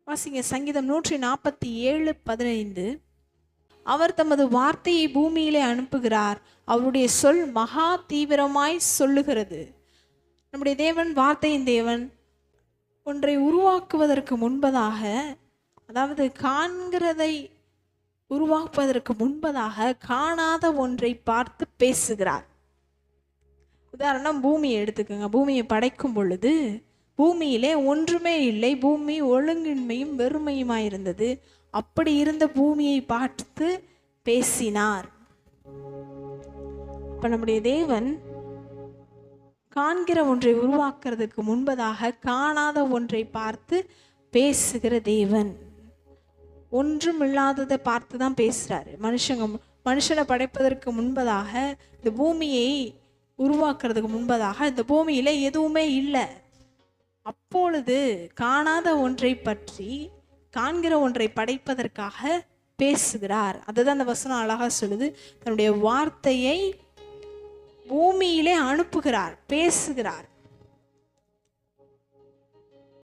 வாசிங்க சங்கீதம் 147:15. அவர் தமது வார்த்தையை பூமியிலே அனுப்புகிறார், அவருடைய சொல் மகா தீவிரமாய் சொல்லுகிறது. நம்முடைய தேவன் வார்த்தையின் தேவன். ஒன்றை உருவாக்குவதற்கு முன்பதாக, அதாவது காண்கிறதை உருவாக்குவதற்கு முன்பதாக காணாத ஒன்றை பார்த்து பேசுகிறார். உதாரணம், பூமியை எடுத்துக்கோங்க. பூமியை படைக்கும் பொழுது பூமியிலே ஒன்றுமே இல்லை, பூமி ஒழுங்கின்மையும் வெறுமையுமாயிருந்தது. அப்படி இருந்த பூமியை பார்த்து பேசினார். இப்ப நம்முடைய தேவன் காண்கிற ஒன்றை உருவாக்குறதுக்கு முன்பதாக காணாத ஒன்றை பார்த்து பேசுகிற தேவன். ஒன்றும் இல்லாததை பார்த்து தான் பேசுறாரு. மனுஷனை படைப்பதற்கு முன்பதாக, இந்த பூமியை உருவாக்குறதுக்கு முன்பதாக இந்த பூமியில எதுவுமே இல்லை. அப்பொழுது காணாத ஒன்றை பற்றி காண்கிற ஒன்றை படைப்பதற்காக பேசுகிறார். அதுதான் அந்த வசனம் அழகா சொல்லுது. தன்னுடைய வார்த்தையை பூமியிலே அனுப்புகிறார், பேசுகிறார்.